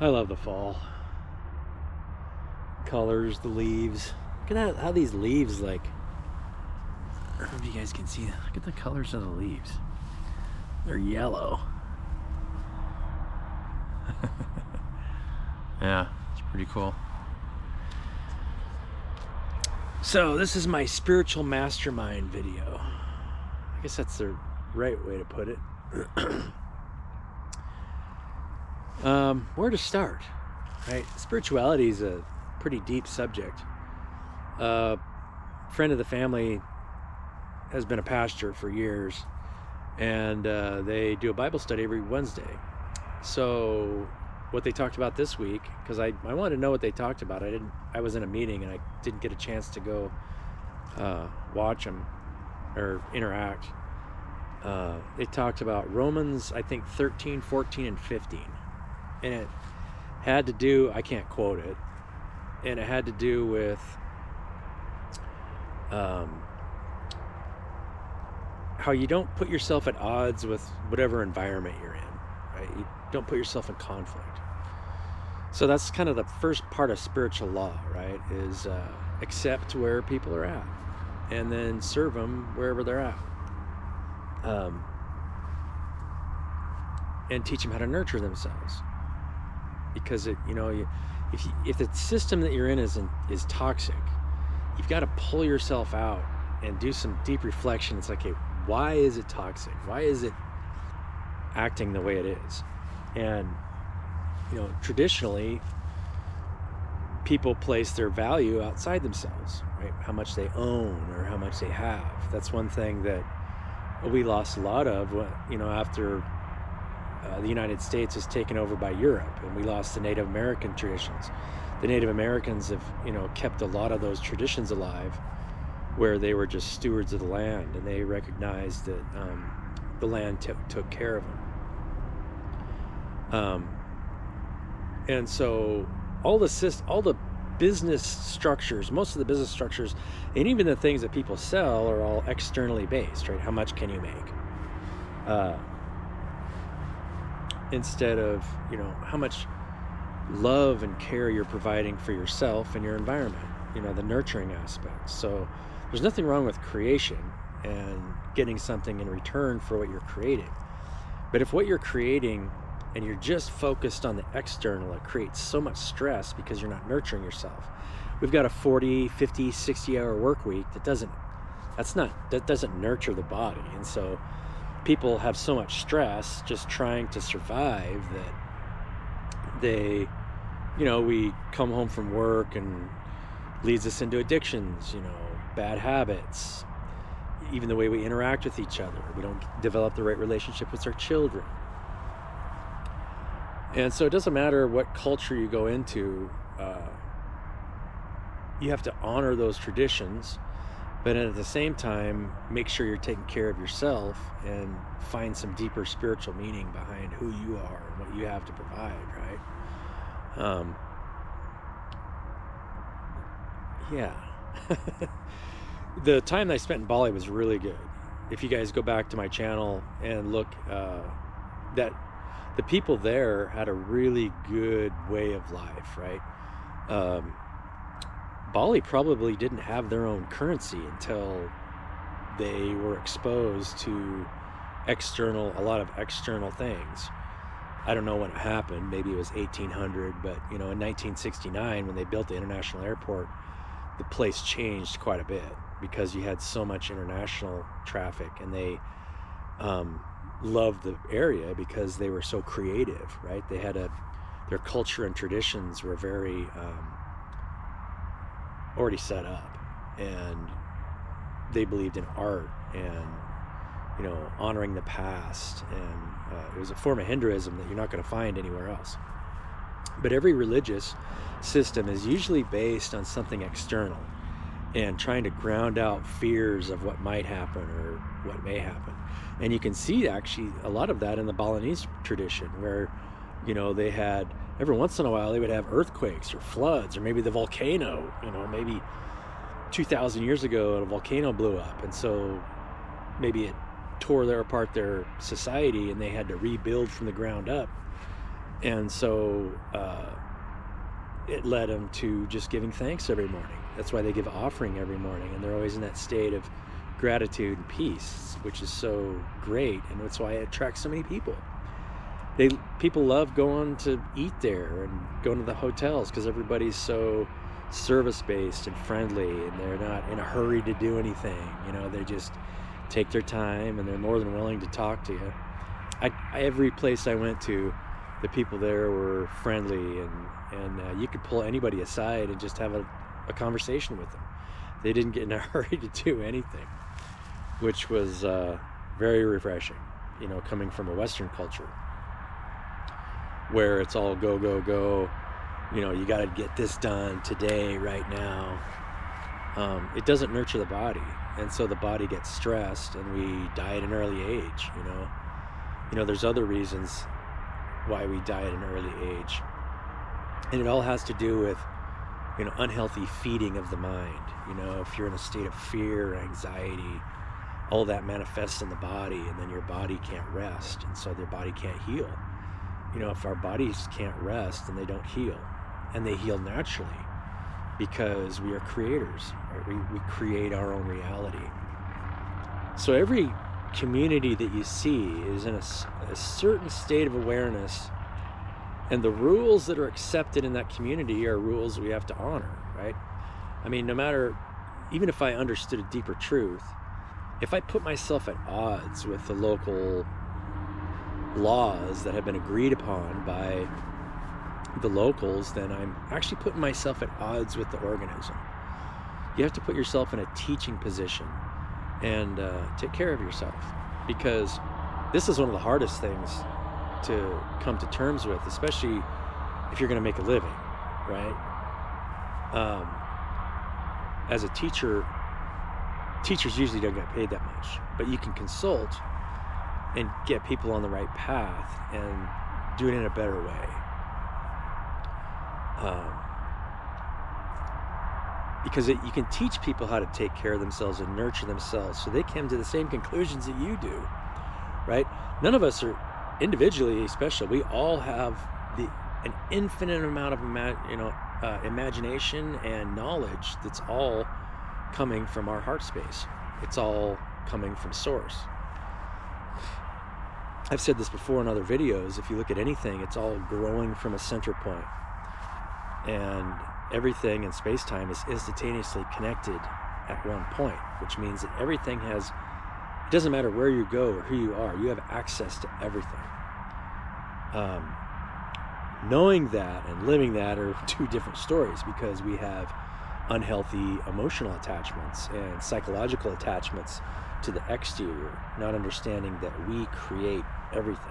I love the fall. Colors, the leaves. Look at how these leaves, like, I don't know if you guys can see, look at the colors of the leaves. They're yellow. Yeah, it's pretty cool. So this is my Spiritual Mastermind video. I guess that's the right way to put it. Where to start, right? Spirituality is a pretty deep subject. A friend of the family has been a pastor for years, and they do a Bible study every Wednesday. So what they talked about this week, because I wanted to know what they talked about. I was in a meeting and I didn't get a chance to go watch them or interact. They talked about Romans, I think 13, 14, and 15. And it had to do, I can't quote it, and it had to do with how you don't put yourself at odds with whatever environment you're in, right? You don't put yourself in conflict. So that's kind of the first part of spiritual law, right? Is accept where people are at and then serve them wherever they're at. And teach them how to nurture themselves. Because if the system that you're in is toxic, you've got to pull yourself out and do some deep reflection. It's like, hey, why is it toxic? Why is it acting the way it is? And traditionally, people place their value outside themselves, right? How much they own or how much they have. That's one thing that we lost a lot of, after the United States was taken over by Europe, and we lost the Native American traditions. The Native Americans have, kept a lot of those traditions alive, where they were just stewards of the land, and they recognized that the land took care of them. And so all the business structures, most of the business structures, and even the things that people sell are all externally based, right? How much can you make? Instead of, how much love and care you're providing for yourself and your environment, the nurturing aspects. So there's nothing wrong with creation and getting something in return for what you're creating. But if what you're creating and you're just focused on the external, it creates so much stress because you're not nurturing yourself. We've got a 40, 50, 60-hour work week that doesn't nurture the body. And so people have so much stress just trying to survive that they, we come home from work and leads us into addictions, bad habits, even the way we interact with each other. We don't develop the right relationship with our children. And so it doesn't matter what culture you go into, you have to honor those traditions, but at the same time, make sure you're taking care of yourself and find some deeper spiritual meaning behind who you are and what you have to provide, right? Yeah. The time that I spent in Bali was really good. If you guys go back to my channel and look, that the people there had a really good way of life, right? Bali probably didn't have their own currency until they were exposed to a lot of external things. I don't know when it happened. Maybe it was 1800, but in 1969, when they built the international airport, the place changed quite a bit because you had so much international traffic, and they loved the area because they were so creative, right? They had their culture and traditions were very already set up, and they believed in art and honoring the past, and it was a form of Hinduism that you're not going to find anywhere else. But every religious system is usually based on something external and trying to ground out fears of what might happen or what may happen. And you can see actually a lot of that in the Balinese tradition, where they had, every once in a while they would have earthquakes or floods, or maybe the volcano, maybe 2,000 years ago a volcano blew up, and so maybe it tore apart their society and they had to rebuild from the ground up. And so it led them to just giving thanks every morning. That's why they give offering every morning, and they're always in that state of gratitude and peace, which is so great, and that's why it attracts so many people. People love going to eat there and going to the hotels because everybody's so service-based and friendly, and they're not in a hurry to do anything. They just take their time, and they're more than willing to talk to you. Every place I went to, the people there were friendly, and you could pull anybody aside and just have a conversation with them. They didn't get in a hurry to do anything, which was very refreshing, coming from a Western culture where it's all go, go, go. You got to get this done today, right now. It doesn't nurture the body, and so the body gets stressed, and we die at an early age. There's other reasons why we die at an early age, and it all has to do with unhealthy feeding of the mind. If you're in a state of fear or anxiety, all that manifests in the body, and then your body can't rest, and so their body can't heal. If our bodies can't rest, then they don't heal, and they heal naturally because we are creators, right? We create our own reality. So every community that you see is in a certain state of awareness, and the rules that are accepted in that community are rules we have to honor, right? No matter, even if I understood a deeper truth, if I put myself at odds with the local laws that have been agreed upon by the locals, then I'm actually putting myself at odds with the organism. You have to put yourself in a teaching position and take care of yourself, because this is one of the hardest things to come to terms with, especially if you're going to make a living, right? As a teacher, teachers usually don't get paid that much, but you can consult and get people on the right path and do it in a better way. Because you can teach people how to take care of themselves and nurture themselves so they come to the same conclusions that you do, right? None of us are individually special. We all have an infinite amount of imagination and knowledge that's all coming from our heart space. It's all coming from source. I've said this before in other videos. If you look at anything, it's all growing from a center point, and everything in space-time is instantaneously connected at one point, which means that everything it doesn't matter where you go or who you are, you have access to everything. Knowing that and living that are two different stories, because we have unhealthy emotional attachments and psychological attachments to the exterior, not understanding that we create everything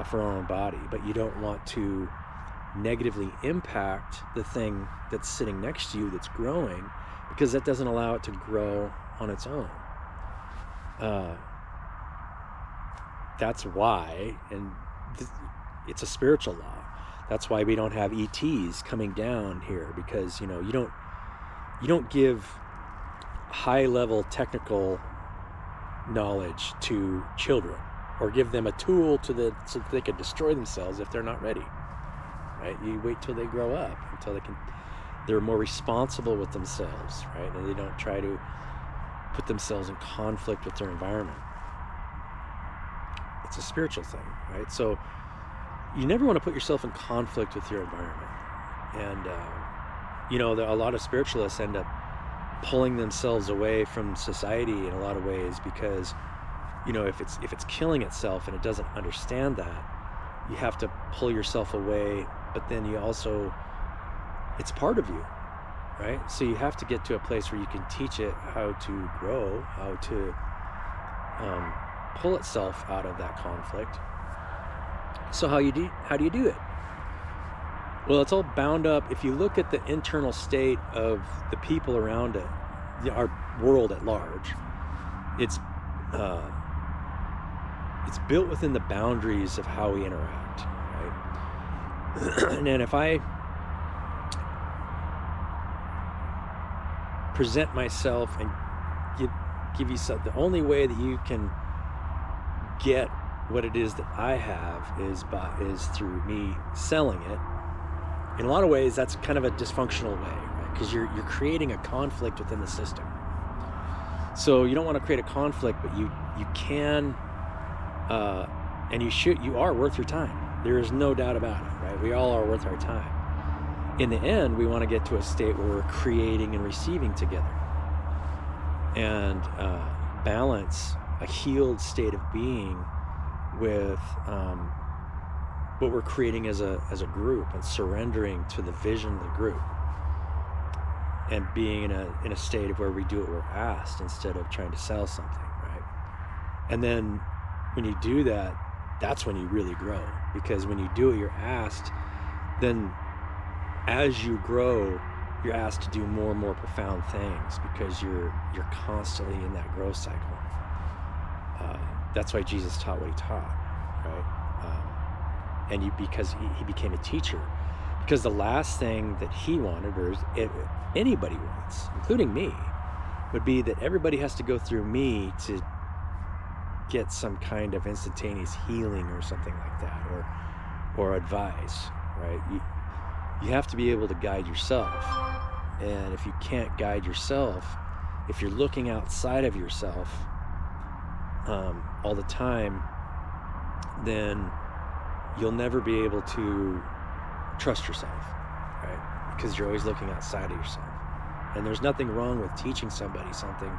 for our own body, but you don't want to negatively impact the thing that's sitting next to you that's growing, because that doesn't allow it to grow on its own. That's why, and it's a spiritual law. That's why we don't have ETs coming down here, because you don't give high-level technical knowledge to children, or give them a tool so that they can destroy themselves if they're not ready. Right? You wait till they grow up, until they're more responsible with themselves, right? And they don't try to put themselves in conflict with their environment. It's a spiritual thing, right? So you never want to put yourself in conflict with your environment. And a lot of spiritualists end up pulling themselves away from society in a lot of ways, because if it's killing itself and it doesn't understand that, you have to pull yourself away. But then it's part of you, right? So you have to get to a place where you can teach it how to grow, how to pull itself out of that conflict. So how do you do it? Well, it's all bound up. If you look at the internal state of the people around it, our world at large, it's built within the boundaries of how we interact, right? And then if I present myself and give you something, the only way that you can get what it is that I have is through me selling it. In a lot of ways, that's kind of a dysfunctional way, right? Because you're creating a conflict within the system. So you don't want to create a conflict, but you can, and you are worth your time. There is no doubt about it, right? We all are worth our time. In the end, we want to get to a state where we're creating and receiving together, and balance a healed state of being with what we're creating as a group, and surrendering to the vision of the group, and being in a state of where we do what we're asked instead of trying to sell something, right? And then when you do that, that's when you really grow, because when you do what you're asked, then as you grow, you're asked to do more and more profound things, because you're constantly in that growth cycle. That's why Jesus taught what he taught, right? Because he became a teacher, because the last thing that he wanted, or anybody wants, including me, would be that everybody has to go through me to get some kind of instantaneous healing or something like that, or advice, right? You have to be able to guide yourself. And if you can't guide yourself, if you're looking outside of yourself all the time, then you'll never be able to trust yourself, right? Because you're always looking outside of yourself. And there's nothing wrong with teaching somebody something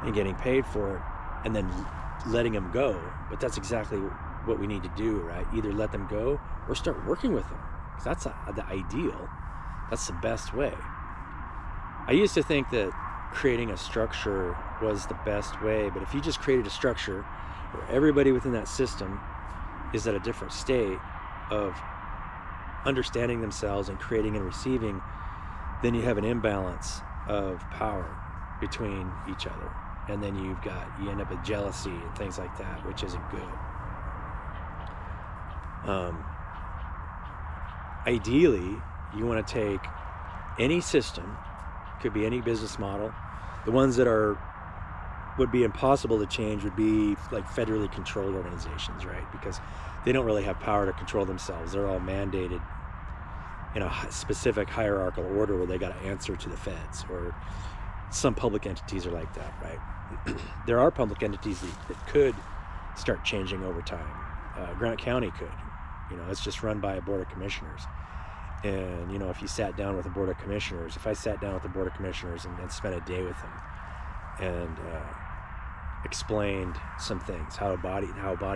and getting paid for it and then letting them go. But that's exactly what we need to do, right? Either let them go or start working with them. Because that's the ideal. That's the best way. I used to think that creating a structure was the best way, but if you just created a structure where everybody within that system is at a different state of understanding themselves and creating and receiving, then you have an imbalance of power between each other. And then you end up with jealousy and things like that, which isn't good. Ideally, you want to take any system, could be any business model. The ones that would be impossible to change would be like federally controlled organizations, right? Because they don't really have power to control themselves. They're all mandated in a specific hierarchical order where they got to answer to the feds, or some public entities are like that, right? There are public entities that could start changing over time. Grant County could. It's just run by a board of commissioners. And, if you sat down with a board of commissioners, if I sat down with a board of commissioners and spent a day with them and explained some things, how a body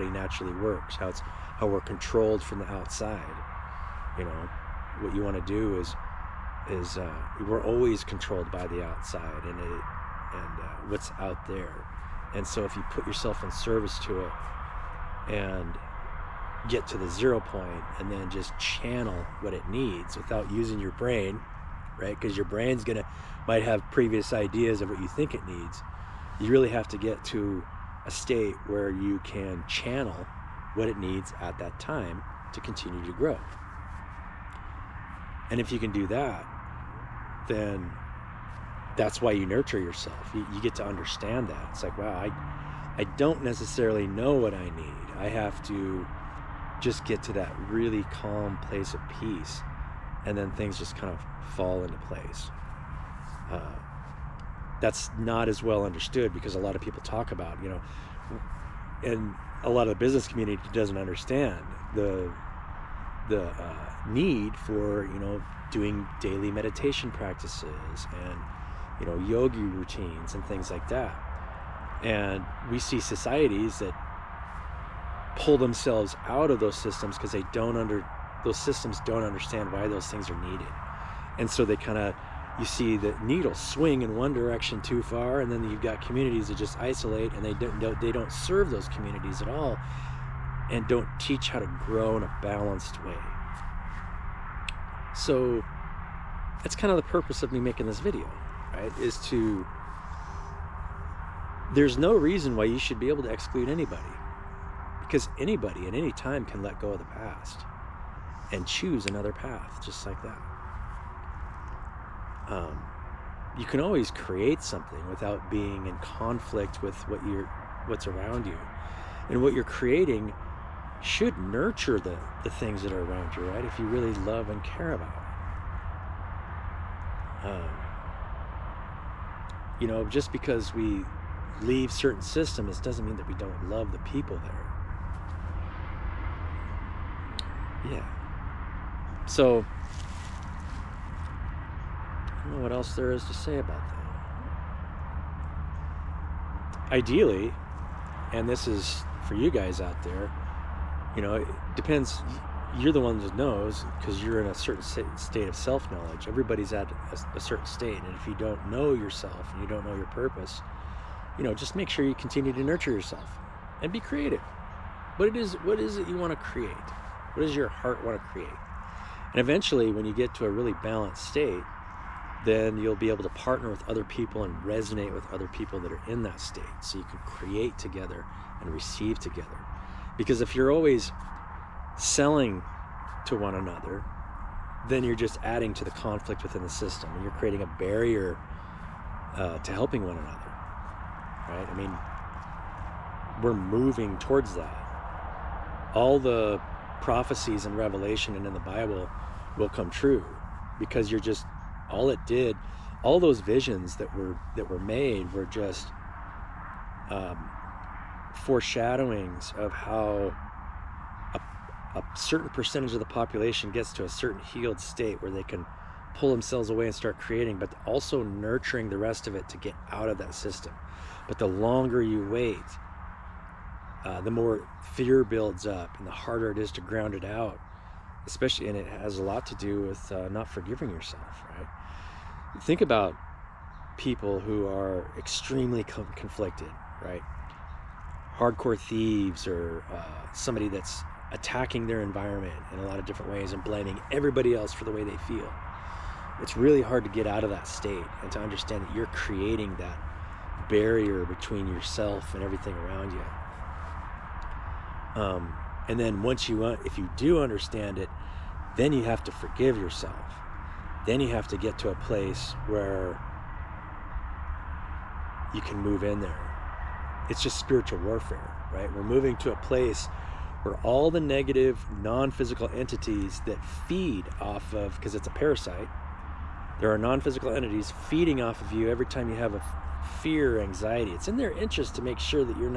naturally works, how we're controlled from the outside, what you want to do is we're always controlled by the outside and what's out there. And so if you put yourself in service to it and get to the 0 point and then just channel what it needs without using your brain, right? Because your brain's might have previous ideas of what you think it needs. You really have to get to a state where you can channel what it needs at that time to continue to grow. And if you can do that, then that's why you nurture yourself. You get to understand that. It's like, wow, I don't necessarily know what I need. I have to just get to that really calm place of peace, and then things just kind of fall into place. That's not as well understood, because a lot of people talk about, and a lot of the business community doesn't understand the need for, doing daily meditation practices and, yogi routines and things like that. And we see societies that pull themselves out of those systems because those systems don't understand why those things are needed. And so they you see the needle swing in one direction too far, and then you've got communities that just isolate, and they don't serve those communities at all, and don't teach how to grow in a balanced way. So that's kind of the purpose of me making this video, right? There's no reason why you should be able to exclude anybody, because anybody at any time can let go of the past and choose another path, just like that. You can always create something without being in conflict with what's around you. And what you're creating should nurture the things that are around you, right? If you really love and care about it. Just because we leave certain systems doesn't mean that we don't love the people there. Yeah. So, I don't know what else there is to say about that. Ideally, and this is for you guys out there, it depends. You're the one that knows, because you're in a certain state of self-knowledge. Everybody's at a certain state, and if you don't know yourself and you don't know your purpose, just make sure you continue to nurture yourself and be creative. What is it you want to create? What does your heart want to create? And eventually, when you get to a really balanced state, then you'll be able to partner with other people and resonate with other people that are in that state, so you can create together and receive together. Because if you're always selling to one another, then you're just adding to the conflict within the system, and you're creating a barrier to helping one another, right? I mean, we're moving towards that. All the prophecies in Revelation and in the Bible will come true, because you're just, all those visions that were made were just foreshadowings of how a certain percentage of the population gets to a certain healed state where they can pull themselves away and start creating, but also nurturing the rest of it to get out of that system. But the longer you wait, the more fear builds up and the harder it is to ground it out, especially, and it has a lot to do with not forgiving yourself, right? Think about people who are extremely conflicted, right? Hardcore thieves, or somebody that's attacking their environment in a lot of different ways and blaming everybody else for the way they feel. It's really hard to get out of that state and to understand that you're creating that barrier between yourself and everything around you. And then if you do understand it, then you have to forgive yourself. Then you have to get to a place where you can move in there. It's just spiritual warfare, right? We're moving to a place where all the negative, non-physical entities that feed off of, because it's a parasite, there are non-physical entities feeding off of you every time you have a fear or anxiety. It's in their interest to make sure that you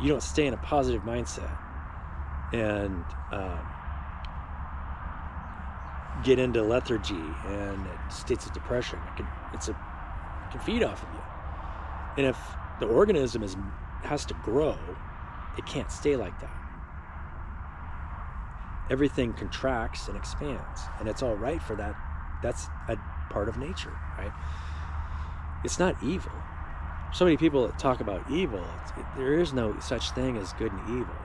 don't stay in a positive mindset and get into lethargy and states of depression. It can feed off of you. And if the organism has to grow, it can't stay like that. Everything contracts and expands, and it's all right for that. That's a part of nature, right? It's not evil. So many people that talk about evil, there is no such thing as good and evil.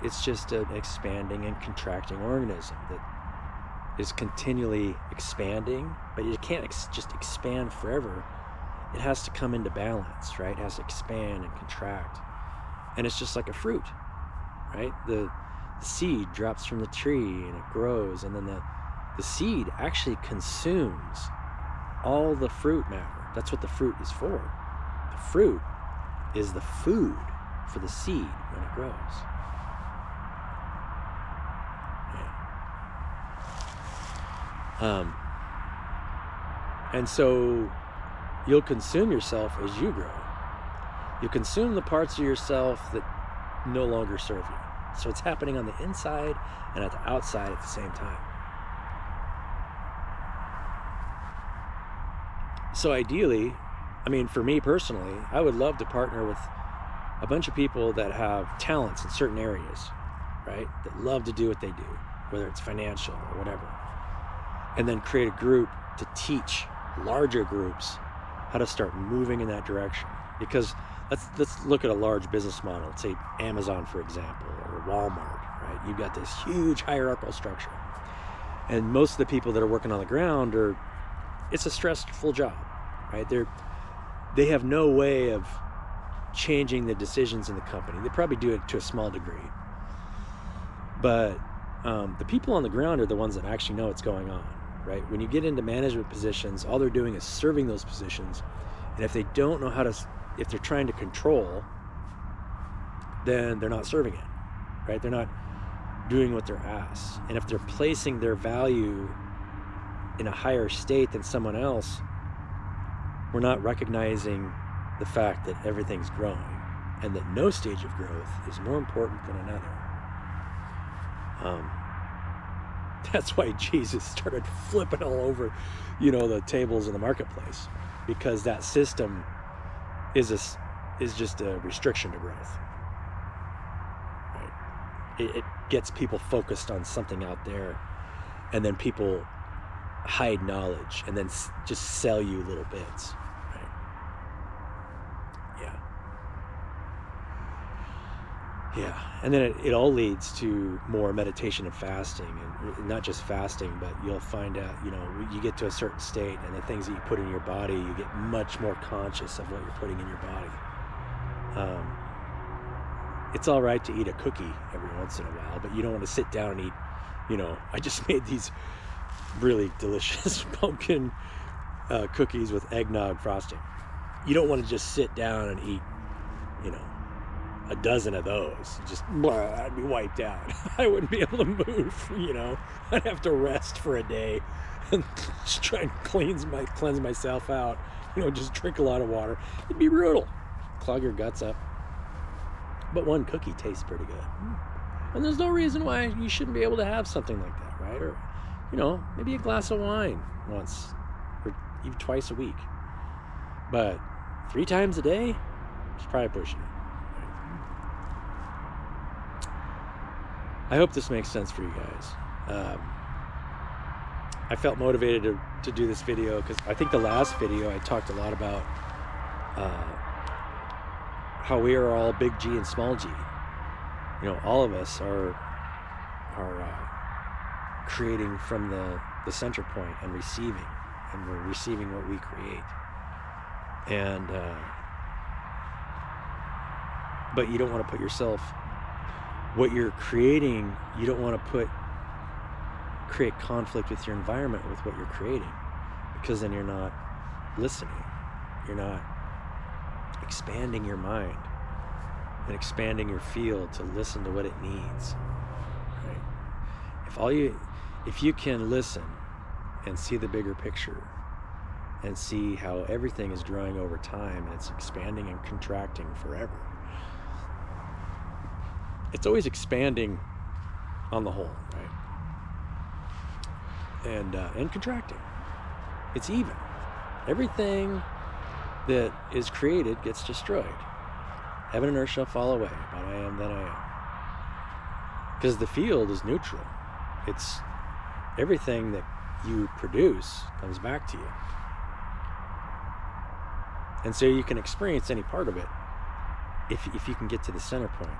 It's just an expanding and contracting organism that is continually expanding, but it can't just expand forever. It has to come into balance, right? It has to expand and contract. And it's just like a fruit, right? The seed drops from the tree and it grows, and then the seed actually consumes all the fruit matter. That's what the fruit is for. The fruit is the food for the seed when it grows. Yeah. And so you'll consume yourself as you grow. You consume the parts of yourself that no longer serve you. So it's happening on the inside and at the outside at the same time. So ideally, for me personally, I would love to partner with a bunch of people that have talents in certain areas, right? That love to do what they do, whether it's financial or whatever. And then create a group to teach larger groups how to start moving in that direction. Because let's look at a large business model. Let's say Amazon, for example, or Walmart, right? You've got this huge hierarchical structure. And most of the people that are working on the ground it's a stressful job, right? They have no way of changing the decisions in the company. They probably do it to a small degree. But the people on the ground are the ones that actually know what's going on, right? When you get into management positions, all they're doing is serving those positions. And if they don't know if they're trying to control, then they're not serving it, right? They're not doing what they're asked. And if they're placing their value in a higher state than someone else, we're not recognizing the fact that everything's growing and that no stage of growth is more important than another. That's why Jesus started flipping all over, the tables in the marketplace, because that system is just a restriction to growth. Right? It gets people focused on something out there, and then people hide knowledge and then just sell you little bits. Right? Yeah, and then it all leads to more meditation and fasting, and not just fasting, but you'll find out, you get to a certain state, and the things that you put in your body, you get much more conscious of what you're putting in your body. It's all right to eat a cookie every once in a while, but you don't want to sit down and eat, I just made these really delicious pumpkin cookies with eggnog frosting. You don't want to just sit down and eat, a dozen of those. Just, I'd be wiped out. I wouldn't be able to move, I'd have to rest for a day and just try and cleanse myself out, just drink a lot of water. It'd be brutal. Clog your guts up. But one cookie tastes pretty good. And there's no reason why you shouldn't be able to have something like that, right? Or, maybe a glass of wine once or even twice a week. But 3 times a day, it's probably pushing it. I hope this makes sense for you guys. I felt motivated to do this video because I think the last video I talked a lot about how we are all big G and small g. All of us are creating from the center point and receiving, and we're receiving what we create. And but you don't want to put yourself, what you're creating, you don't want to create conflict with your environment with what you're creating, because then you're not listening. You're not expanding your mind and expanding your field to listen to what it needs. Right? If you can listen and see the bigger picture and see how everything is growing over time and it's expanding and contracting forever. It's always expanding on the whole, right? And contracting. It's even. Everything that is created gets destroyed. Heaven and earth shall fall away, but I am that I am. Because the field is neutral. It's everything that you produce comes back to you. And so you can experience any part of it if you can get to the center point.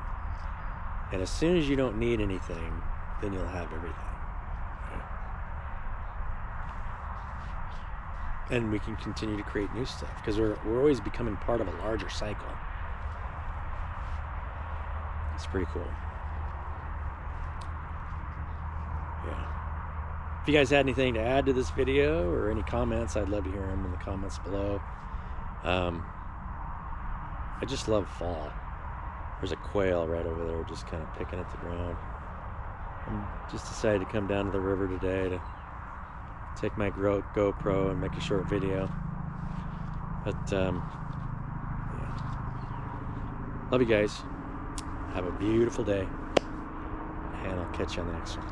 And as soon as you don't need anything, then you'll have everything. Right? And we can continue to create new stuff because we're always becoming part of a larger cycle. It's pretty cool. Yeah. If you guys had anything to add to this video or any comments, I'd love to hear them in the comments below. I just love fall. There's a quail right over there just kind of picking at the ground. I just decided to come down to the river today to take my GoPro and make a short video. But yeah. Love you guys. Have a beautiful day. And I'll catch you on the next one.